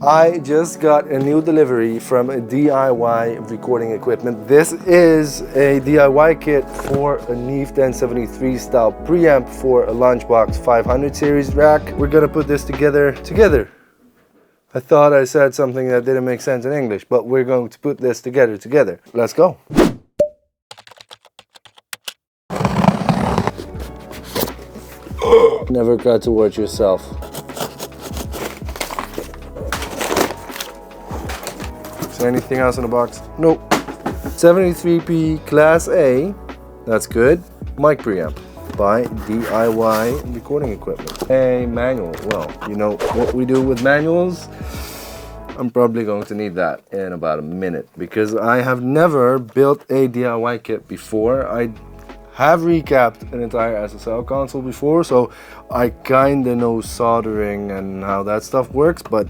I just got a new delivery from a DIY recording equipment. This is a DIY kit for a Neve 1073 style preamp for a lunchbox 500 series rack. We're gonna put this together. I thought I said something that didn't make sense in English, but we're going to put this together. Let's go. Never got to watch yourself. Is there anything else in the box? Nope. 73p Class A, that's good. Mic preamp by DIY recording equipment. A manual, well, you know what we do with manuals? I'm probably going to need that in about a minute because I have never built a DIY kit before. I have recapped an entire SSL console before, so I kinda know soldering and how that stuff works, but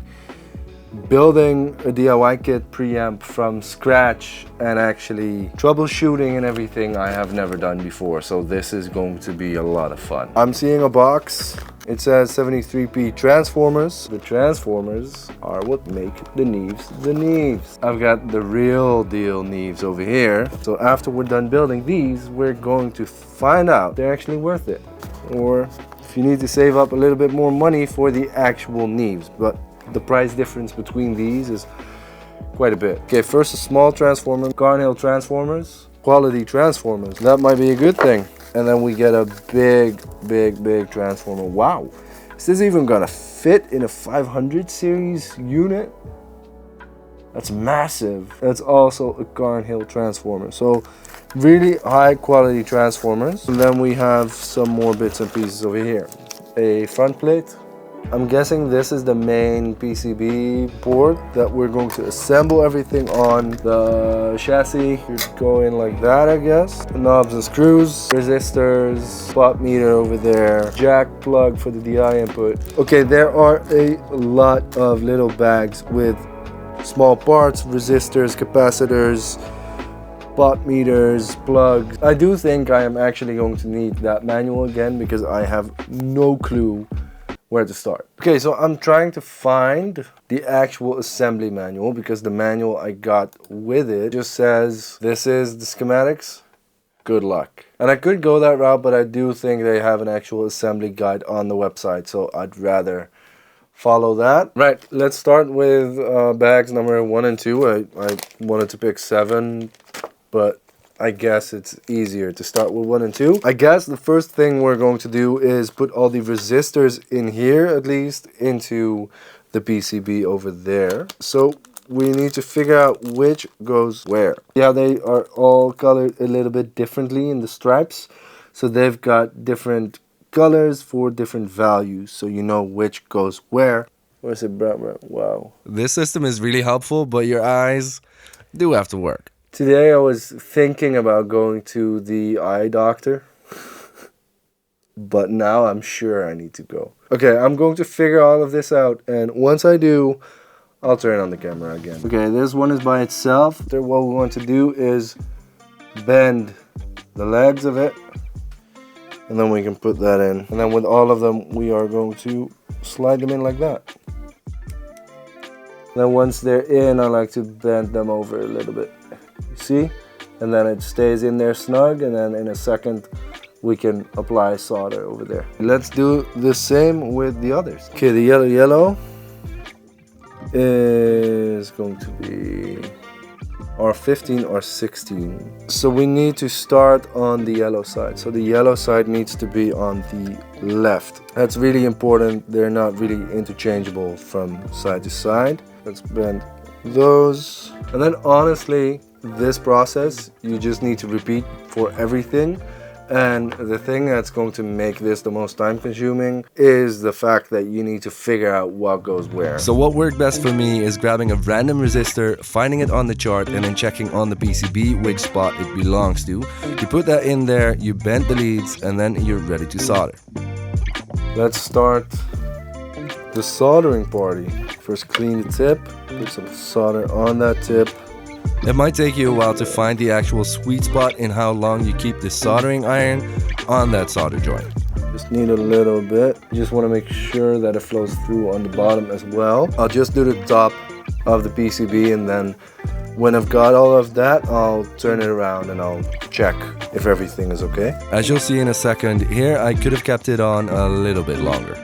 building a DIY kit preamp from scratch and actually troubleshooting and everything I have never done before, so this is going to be a lot of fun. I'm seeing a box. It says 73p transformers. The transformers are what make the Neves. I've got the real deal Neves over here. So after we're done building these, we're going to find out if they're actually worth it, or if you need to save up a little bit more money for the actual Neves. But the price difference between these is quite a bit. Okay, first a small transformer, Carnhill transformers, quality transformers. That might be a good thing. And then we get a big transformer. Wow, is this even gonna fit in a 500 series unit? That's massive. That's also a Carnhill transformer. So really high quality transformers. And then we have some more bits and pieces over here. A front plate. I'm guessing this is the main PCB board that we're going to assemble everything on. The chassis should go in like that, I guess. The knobs and screws, resistors, spot meter over there, jack plug for the DI input. Okay, there are a lot of little bags with small parts, resistors, capacitors, spot meters, plugs. I do think I am actually going to need that manual again because I have no clue where to start. Okay, so I'm trying to find the actual assembly manual because the manual I got with it just says this is the schematics, good luck. And I could go that route, but I do think they have an actual assembly guide on the website, so I'd rather follow that. Right, let's start with bags number 1 and 2. I wanted to pick 7, but I guess it's easier to start with 1 and 2. I guess the first thing we're going to do is put all the resistors in here, at least, into the PCB over there. So we need to figure out which goes where. Yeah, they are all colored a little bit differently in the stripes. So they've got different colors for different values, so you know which goes where. Where's it, bro? Wow. This system is really helpful, but your eyes do have to work. Today I was thinking about going to the eye doctor, but now I'm sure I need to go. Okay, I'm going to figure all of this out, and once I do, I'll turn on the camera again. Okay, this one is by itself. What we want to do is bend the legs of it, and then we can put that in. And then with all of them, we are going to slide them in like that. Then once they're in, I like to bend them over a little bit. You see? And then it stays in there snug, and then in a second we can apply solder over there. Let's do the same with the others. Okay, the yellow is going to be R15 or 16. So we need to start on the yellow side. So the yellow side needs to be on the left. That's really important. They're not really interchangeable from side to side. Let's bend those. And then honestly, this process you just need to repeat for everything. And the thing that's going to make this the most time consuming is the fact that you need to figure out what goes where. So what worked best for me is grabbing a random resistor, finding it on the chart, and then checking on the PCB which spot it belongs to. You put that in there, you bend the leads, and then you're ready to solder. Let's start the soldering party. First clean the tip, put some solder on that tip. It might take you a while to find the actual sweet spot in how long you keep the soldering iron on that solder joint. Just need a little bit. Just want to make sure that it flows through on the bottom as well. I'll just do the top of the PCB, and then when I've got all of that, I'll turn it around and I'll check if everything is okay. As you'll see in a second, here I could have kept it on a little bit longer.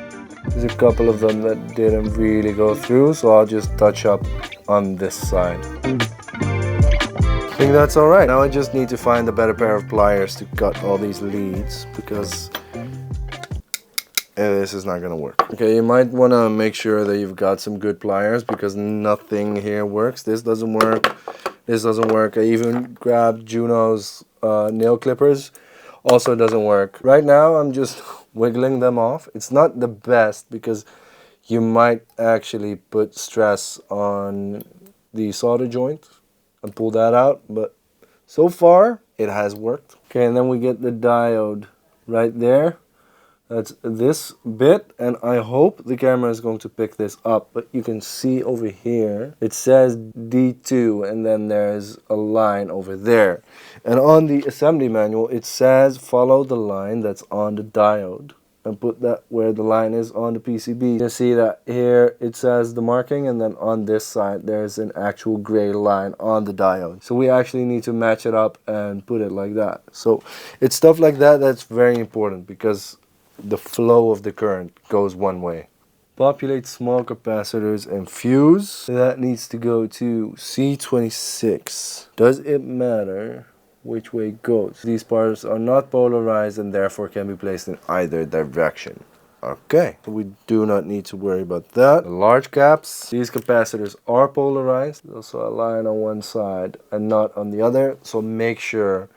There's a couple of them that didn't really go through, so I'll just touch up on this side. I think that's alright. Now I just need to find a better pair of pliers to cut all these leads, because this is not gonna work. Okay, you might want to make sure that you've got some good pliers, because nothing here works. This doesn't work. This doesn't work. I even grabbed Juno's nail clippers. Also doesn't work. Right now I'm just wiggling them off. It's not the best, because you might actually put stress on the solder joint and pull that out, but so far it has worked. Okay, and then we get the diode right there. That's this bit, and I hope the camera is going to pick this up, but you can see over here it says D2, and then there's a line over there, and on the assembly manual it says follow the line that's on the diode and put that where the line is on the PCB. You can see that here it says the marking, and then on this side there's an actual gray line on the diode. So we actually need to match it up and put it like that. So it's stuff like that that's very important, because the flow of the current goes one way. Populate small capacitors and fuse. That needs to go to C26. Does it matter which way it goes? These parts are not polarized and therefore can be placed in either direction. Okay, we do not need to worry about that. The large caps, these capacitors are polarized. There's also a line on one side and not on the other, so make sure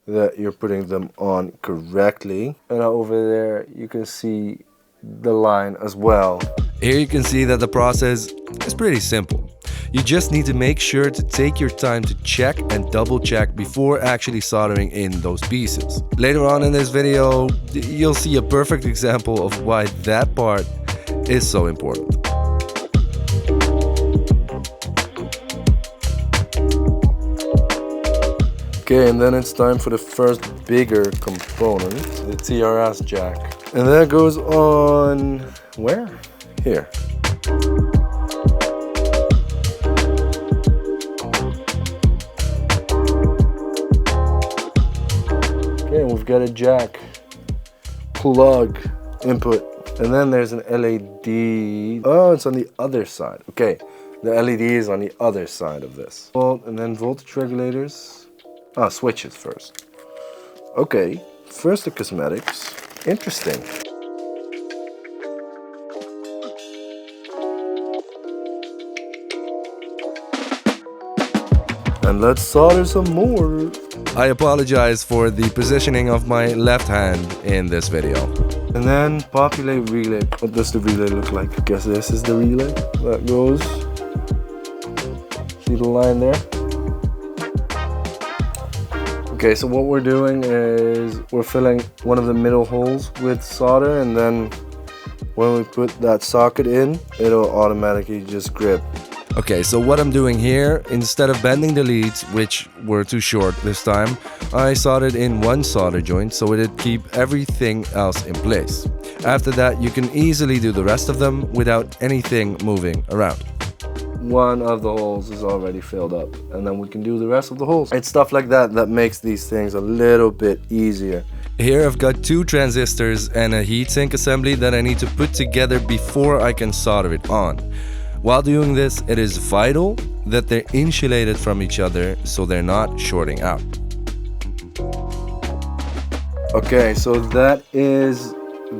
that you're putting them on correctly. And over there you can see the line as well. Here you can see that the process is pretty simple. You just need to make sure to take your time to check and double check before actually soldering in those pieces. Later on in this video, you'll see a perfect example of why that part is so important. Okay, and then it's time for the first bigger component, the TRS jack. And that goes on, where? Here. Okay, we've got a jack, plug, input, and then there's an LED. Oh, it's on the other side. Okay, the LED is on the other side of this. And then voltage regulators. Ah, switches first. Okay, first the cosmetics. Interesting. And let's solder some more. I apologize for the positioning of my left hand in this video. And then populate relay. What does the relay look like? I guess this is the relay that goes. See the line there? Okay, so what we're doing is we're filling one of the middle holes with solder, and then when we put that socket in, it'll automatically just grip. Okay, so what I'm doing here, instead of bending the leads, which were too short this time, I soldered in one solder joint so it'd keep everything else in place. After that, you can easily do the rest of them without anything moving around. One of the holes is already filled up, and then we can do the rest of the holes. It's stuff like that that makes these things a little bit easier. Here I've got two transistors and a heatsink assembly that I need to put together before I can solder it on. While doing this, it is vital that they're insulated from each other so they're not shorting out. Okay, so that is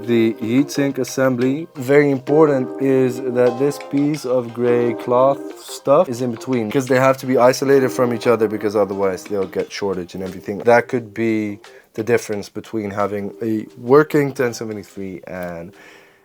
the heatsink assembly. Very important is that this piece of gray cloth stuff is in between, because they have to be isolated from each other, because otherwise they'll get shortage and everything. That could be the difference between having a working 1073 and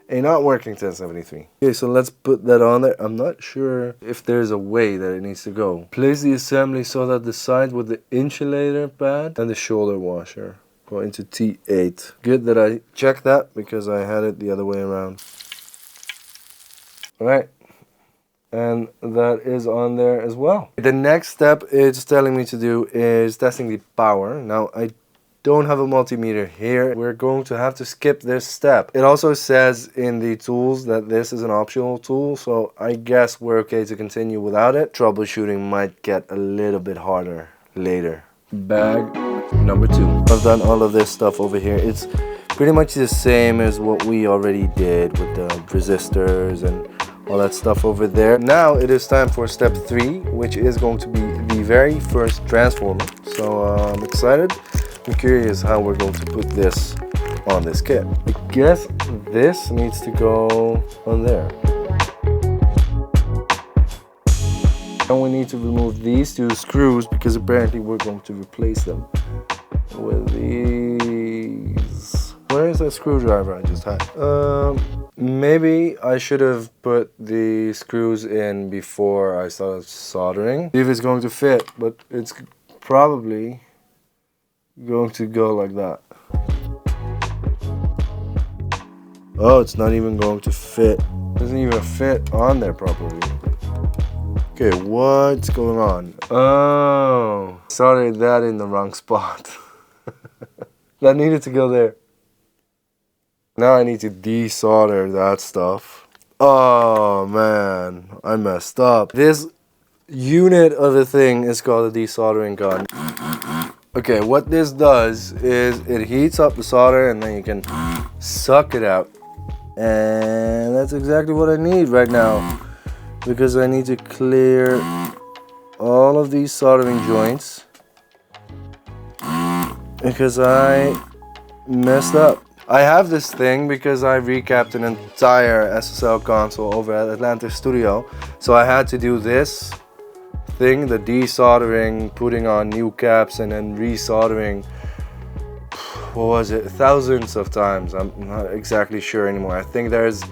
a not working 1073. Okay, so let's put that on there. I'm not sure if there's a way that it needs to go. Place the assembly so that the side with the insulator pad and the shoulder washer go into T8. Good that I checked that, because I had it the other way around. Alright, and that is on there as well. The next step it's telling me to do is testing the power. Now I don't have a multimeter here, we're going to have to skip this step. It also says in the tools that this is an optional tool, so I guess we're okay to continue without it. Troubleshooting might get a little bit harder later. Bag number 2. I've done all of this stuff over here. It's pretty much the same as what we already did with the resistors and all that stuff over there. Now it is time for step 3, which is going to be the very first transformer. So I'm excited. I'm curious how we're going to put this on this kit. I guess this needs to go on there. And we need to remove these 2 screws because apparently we're going to replace them with these. Where is that screwdriver I just had? Maybe I should have put the screws in before I started soldering. See if it's going to fit, but it's probably going to go like that. Oh, it's not even going to fit. It doesn't even fit on there properly. Okay, what's going on? Oh, soldered that in the wrong spot. That needed to go there. Now I need to desolder that stuff. Oh man, I messed up. This unit of a thing is called a desoldering gun. Okay, what this does is it heats up the solder and then you can suck it out. And that's exactly what I need right now, because I need to clear all of these soldering joints because I messed up. I have this thing because I recapped an entire SSL console over at Atlantic Studio, so I had to do this thing, the desoldering, putting on new caps and then resoldering, what was it, thousands of times. I'm not exactly sure anymore. I think there's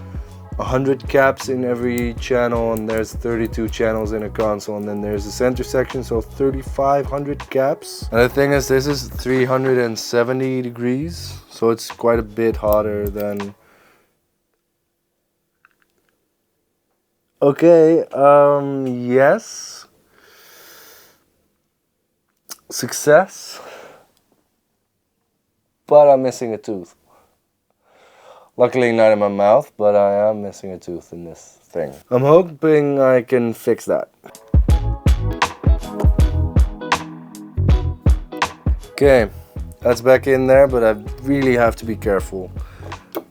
100 caps in every channel and there's 32 channels in a console, and then there's a center section, so 3,500 caps. And the thing is, this is 370 degrees, so it's quite a bit hotter than... Okay, yes. Success. But I'm missing a tooth. Luckily not in my mouth, but I am missing a tooth in this thing. I'm hoping I can fix that. Okay, that's back in there, but I really have to be careful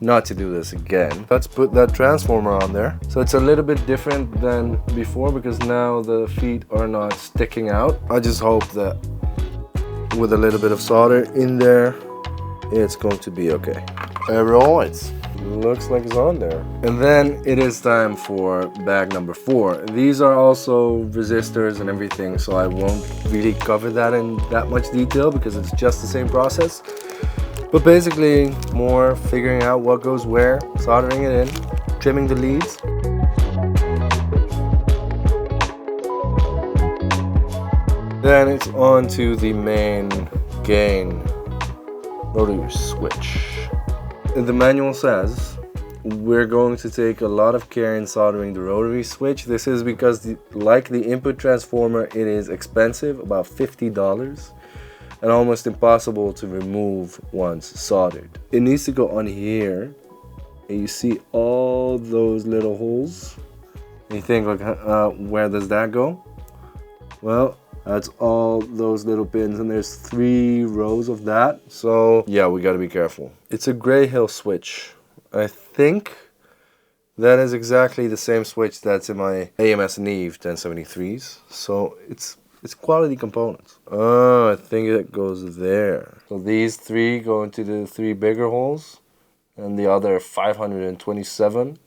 not to do this again. Let's put that transformer on there. So it's a little bit different than before because now the feet are not sticking out. I just hope that with a little bit of solder in there, it's going to be okay. Alright, looks like it's on there. And then it is time for bag number 4. These are also resistors and everything, so I won't really cover that in that much detail because it's just the same process. But basically, more figuring out what goes where, soldering it in, trimming the leads. Then it's on to the main gain rotary switch. The manual says we're going to take a lot of care in soldering the rotary switch. This is because, like the input transformer, it is expensive, about $50, and almost impossible to remove once soldered. It needs to go on here, and you see all those little holes. And you think, like, where does that go? Well, that's all those little pins, and there's 3 rows of that. So yeah, we gotta be careful. It's a Gray Hill switch. I think that is exactly the same switch that's in my AMS Neve 1073s. So it's quality components. Oh, I think it goes there. So these 3 go into the 3 bigger holes, and the other 527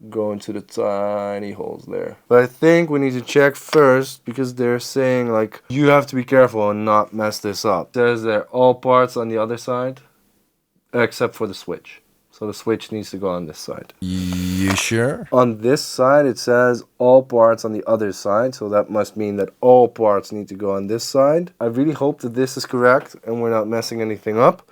go into the tiny holes there. But I think we need to check first because they're saying, like, you have to be careful and not mess this up. It says there all parts on the other side except for the switch. So the switch needs to go on this side. You sure? On this side it says all parts on the other side, so that must mean that all parts need to go on this side. I really hope that this is correct and we're not messing anything up.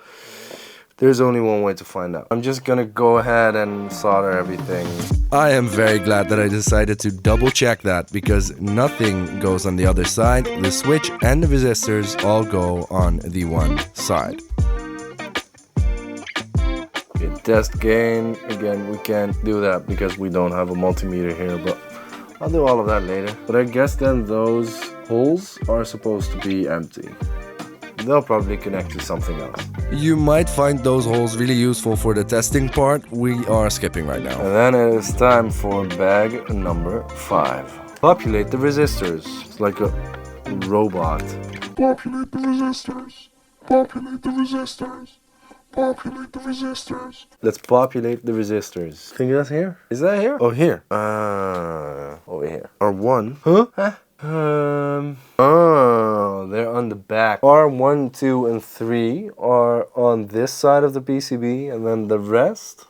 There's only one way to find out. I'm just gonna go ahead and solder everything. I am very glad that I decided to double check that, because nothing goes on the other side. The switch and the resistors all go on the one side. Okay, test gain. Again, we can't do that because we don't have a multimeter here, but I'll do all of that later. But I guess then those holes are supposed to be empty. They'll probably connect to something else. You might find those holes really useful for the testing part. We are skipping right now. And then it is time for bag number 5. Populate the resistors. It's like a robot. Populate the resistors. Populate the resistors. Populate the resistors. Let's populate the resistors. Think that's here? Is that here? Oh, here. Over here. R1. Huh? Oh, they're on the back. R1, 2, and 3 are on this side of the PCB, and then the rest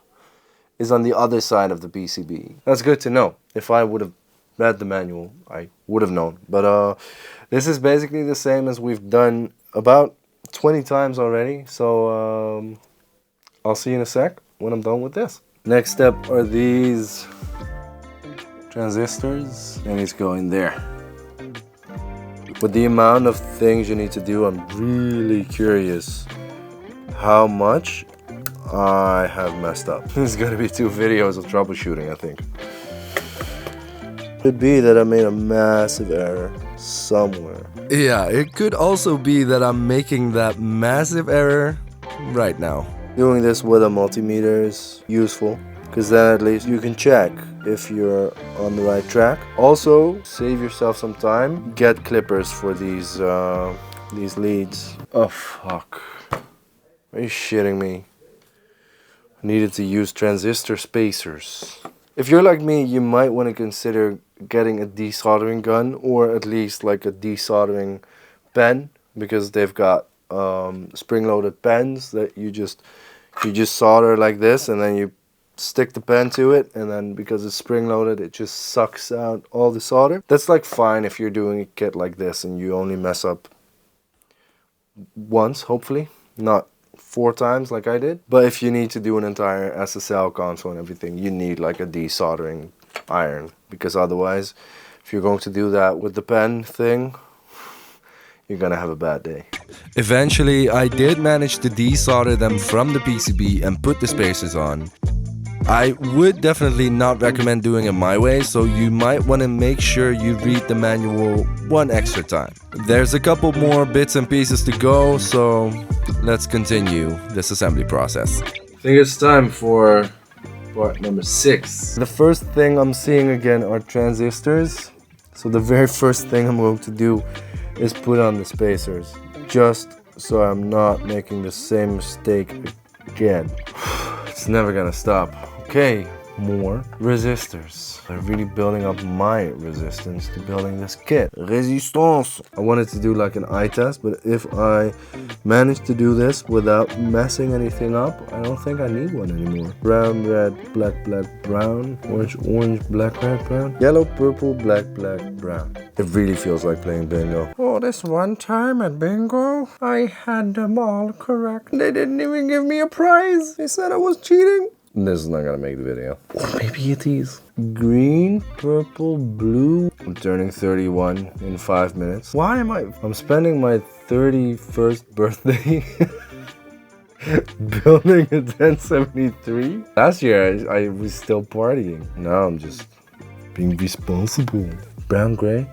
is on the other side of the PCB. That's good to know. If I would have read the manual, I would have known. But this is basically the same as we've done about 20 times already. So I'll see you in a sec when I'm done with this. Next step are these transistors, and it's going there. With the amount of things you need to do, I'm really curious how much I have messed up. There's gonna be 2 videos of troubleshooting, I think. Could be that I made a massive error somewhere. Yeah, it could also be that I'm making that massive error right now. Doing this with a multimeter is useful, because then at least you can check if you're on the right track. Also, save yourself some time. Get clippers for these leads. Oh fuck. Are you shitting me? I needed to use transistor spacers. If you're like me, you might want to consider getting a desoldering gun, or at least like a desoldering pen, because they've got spring-loaded pens that you just solder like this, and then you stick the pen to it, and then because it's spring-loaded, it just sucks out all the solder. That's like fine if you're doing a kit like this and you only mess up once, hopefully, not 4 times like I did. But if you need to do an entire SSL console and everything, you need like a desoldering iron, because otherwise, if you're going to do that with the pen thing, you're gonna have a bad day. Eventually, I did manage to desolder them from the PCB and put the spacers on. I would definitely not recommend doing it my way, so you might want to make sure you read the manual one extra time. There's a couple more bits and pieces to go, so let's continue this assembly process. I think it's time for part number 6. The first thing I'm seeing again are transistors. So the very first thing I'm going to do is put on the spacers, just so I'm not making the same mistake again. It's never gonna stop. Okay, more resistors. I'm really building up my resistance to building this kit. Resistance. I wanted to do like an eye test, but if I manage to do this without messing anything up, I don't think I need one anymore. Brown, red, black, black, brown. Orange, orange, black, red, brown. Yellow, purple, black, black, brown. It really feels like playing bingo. Oh, this one time at bingo, I had them all correct. They didn't even give me a prize. They said I was cheating. This is not gonna make the video. Or maybe it is. Green, purple, blue. I'm turning 31 in 5 minutes. Why am I'm spending my 31st birthday building a 1073. Last year I was still partying. Now I'm just being responsible. Brown, gray,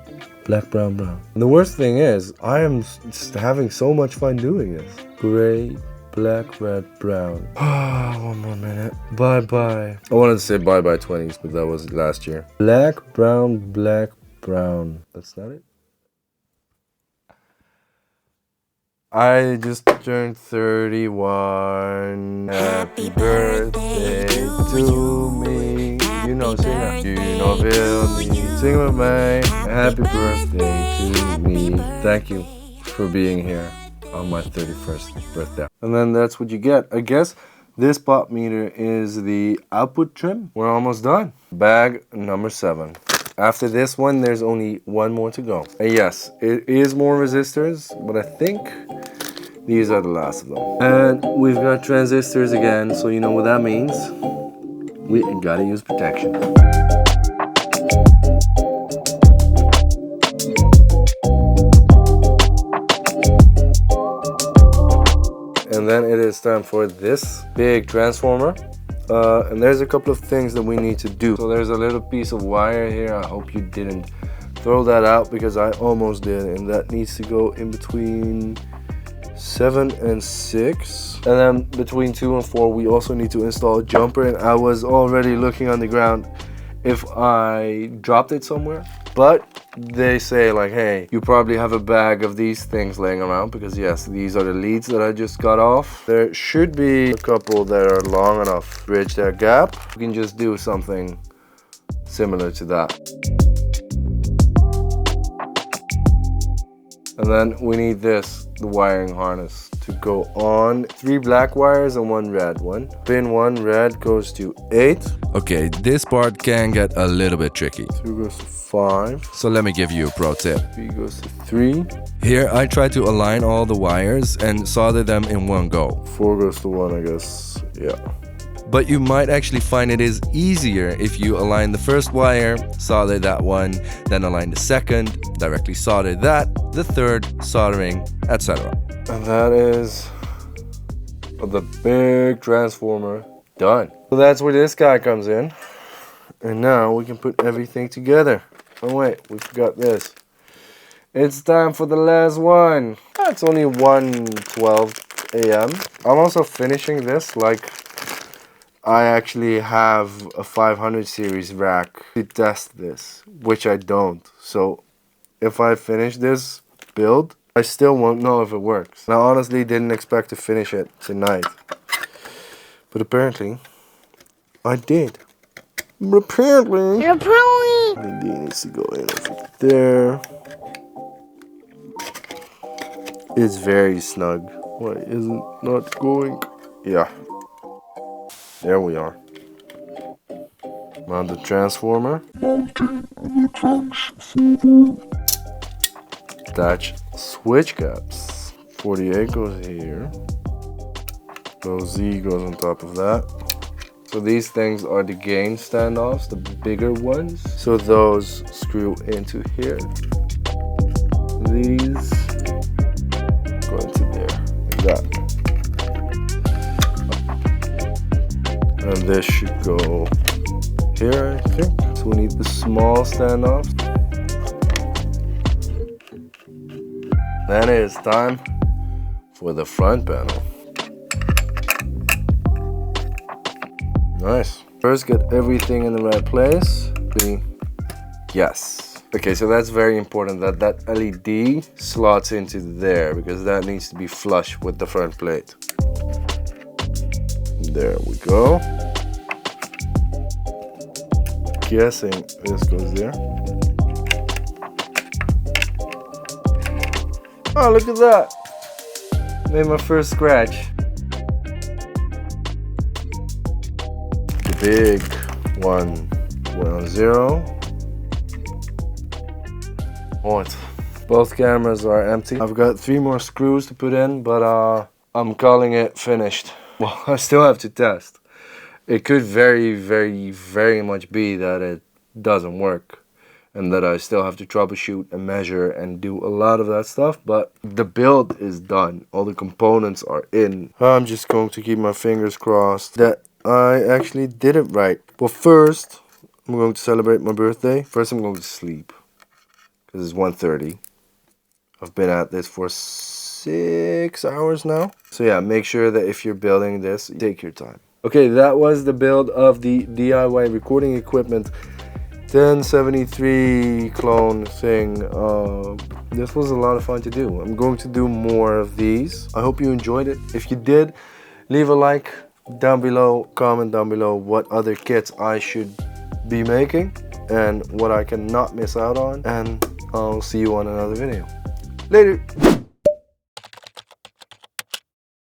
black, brown, brown. And the worst thing is, I am just having so much fun doing this. Gray, black, red, brown. One more minute. Bye-bye. I wanted to say bye-bye 20s, but that was last year. Black, brown, black, brown. That's not it? I just turned 31. Happy birthday to me. You know, sing that. You know, feel me. Sing with me. Happy birthday to me. Thank you for being here on my 31st birthday. And then that's what you get. I guess this pop meter is the output trim. We're almost done. Bag number 7. After this one, there's only one more to go. And yes, it is more resistors, but I think These are the last of them. And we've got transistors again, so you know what that means. We gotta use protection. And then it is time for this big transformer. And there's a couple of things that we need to do. So there's a little piece of wire here. I hope you didn't throw that out because I almost did. And that needs to go in between 7 and 6. And then between 2 and 4 we also need to install a jumper. And I was already looking on the ground if I dropped it somewhere. But they say like, hey, you probably have a bag of these things laying around, because yes, these are the leads that I just got off. There should be a couple that are long enough to bridge that gap. You can just do something similar to that. And then we need this, the wiring harness, to go on. 3 black wires and 1 red one. Pin 1 red goes to 8. Okay, this part can get a little bit tricky. 2 goes to 5. So let me give you a pro tip. 3 goes to 3. Here I try to align all the wires and solder them in one go. 4 goes to 1, I guess. Yeah. But you might actually find it is easier if you align the first wire, solder that one, then align the second, directly solder that, the third, soldering, etc. And that is the big transformer done. So that's where this guy comes in. And now we can put everything together. Oh wait, we forgot this. It's time for the last one. It's only 1:12 a.m. I'm also finishing this like I actually have a 500 series rack to test this, which I don't. So if I finish this build, I still won't know if it works. And I honestly didn't expect to finish it tonight. But apparently, I did. Apparently. The D needs to go in over there. It's very snug. Why is it not going? Yeah. There we are. Mount the transformer. Attach switch caps. 48 goes here. So Z goes on top of that. So these things are the gain standoffs, the bigger ones. So those screw into here. These go into there, like that. And this should go here, I think. So we need the small standoffs. Then it is time for the front panel. Nice. First, get everything in the right place. Yes. Okay, so that's very important that that LED slots into there, because that needs to be flush with the front plate. There we go. Guessing this goes there. Oh, look at that. Made my first scratch. The big one went on 0. What? Both cameras are empty. I've got 3 more screws to put in, but I'm calling it finished. Well, I still have to test. It could very much be that it doesn't work and that I still have to troubleshoot and measure and do a lot of that stuff, but the build is done. All the components are in. I'm just going to keep my fingers crossed that I actually did it right. But first, I'm going to celebrate my birthday. First, I'm going to sleep because it's 1:30. I've been at this for 6 hours now. So yeah, make sure that if you're building this, take your time. Okay, that was the build of the DIY recording equipment 1073 clone thing. This was a lot of fun to do. I'm going to do more of these. I hope you enjoyed it. If you did, leave a like down below, comment down below what other kits I should be making and what I cannot miss out on, and I'll see you on another video. Later.